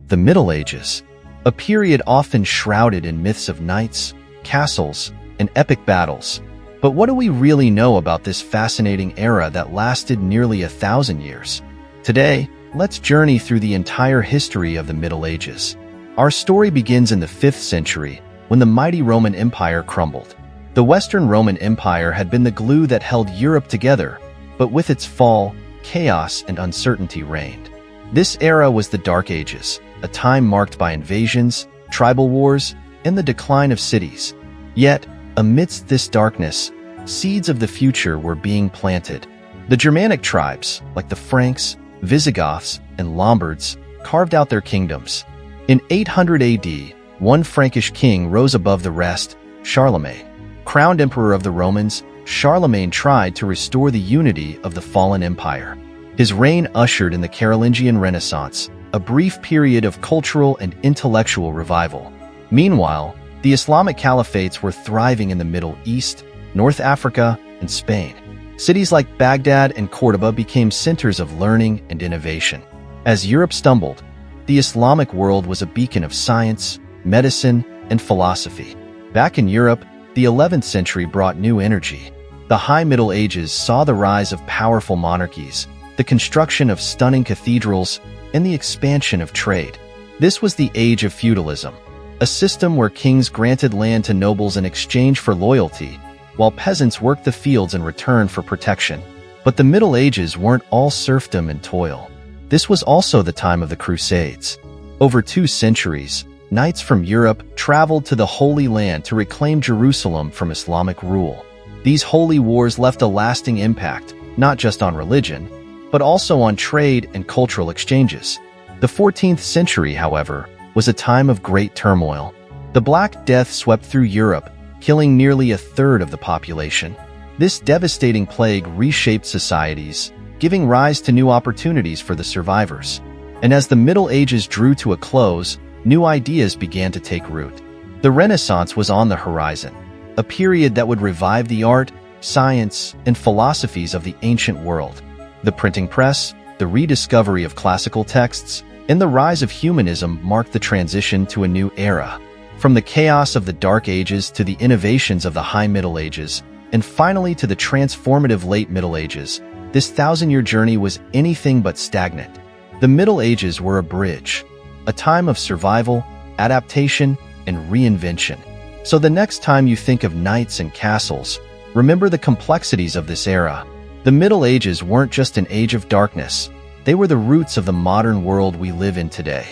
the Middle Ages, a period often shrouded in myths of knights, castles, and epic battles. But what do we really know about this fascinating era that lasted nearly 1,000 years? Today, let's journey through the entire history of the Middle Ages. Our story begins in the 5th century, when the mighty Roman Empire crumbled. The Western Roman Empire had been the glue that held Europe together, but with its fall, chaos and uncertainty reigned. This era was the Dark Ages, a time marked by invasions, tribal wars, and the decline of cities. Yet, amidst this darkness, seeds of the future were being planted. The Germanic tribes, like the Franks, Visigoths, and Lombards, carved out their kingdoms. In 800 AD, one Frankish king rose above the rest, Charlemagne. Crowned emperor of the Romans, Charlemagne tried to restore the unity of the fallen empire. His reign ushered in the Carolingian Renaissance, a brief period of cultural and intellectual revival. Meanwhile, the Islamic caliphates were thriving in the Middle East, North Africa, and Spain. Cities like Baghdad and Cordoba became centers of learning and innovation. As Europe stumbled, the Islamic world was a beacon of science, medicine, and philosophy. Back in Europe, the 11th century brought new energy. The High Middle Ages saw the rise of powerful monarchies, the construction of stunning cathedrals, and the expansion of trade. This was the age of feudalism, a system where kings granted land to nobles in exchange for loyalty, while peasants worked the fields in return for protection. But the Middle Ages weren't all serfdom and toil. This was also the time of the Crusades. Over 2 centuries, knights from Europe traveled to the Holy Land to reclaim Jerusalem from Islamic rule. These holy wars left a lasting impact, not just on religion, but also on trade and cultural exchanges. The 14th century, however, was a time of great turmoil. The Black Death swept through Europe, killing nearly 1/3 of the population. This devastating plague reshaped societies, giving rise to new opportunities for the survivors. And as the Middle Ages drew to a close, new ideas began to take root. The Renaissance was on the horizon, a period that would revive the art, science, and philosophies of the ancient world. The printing press, the rediscovery of classical texts, and the rise of humanism marked the transition to a new era. From the chaos of the Dark Ages to the innovations of the High Middle Ages, and finally to the transformative Late Middle Ages, this 1,000-year journey was anything but stagnant. The Middle Ages were a bridge, a time of survival, adaptation, and reinvention. So the next time you think of knights and castles, remember the complexities of this era. The Middle Ages weren't just an age of darkness. They were the roots of the modern world we live in today.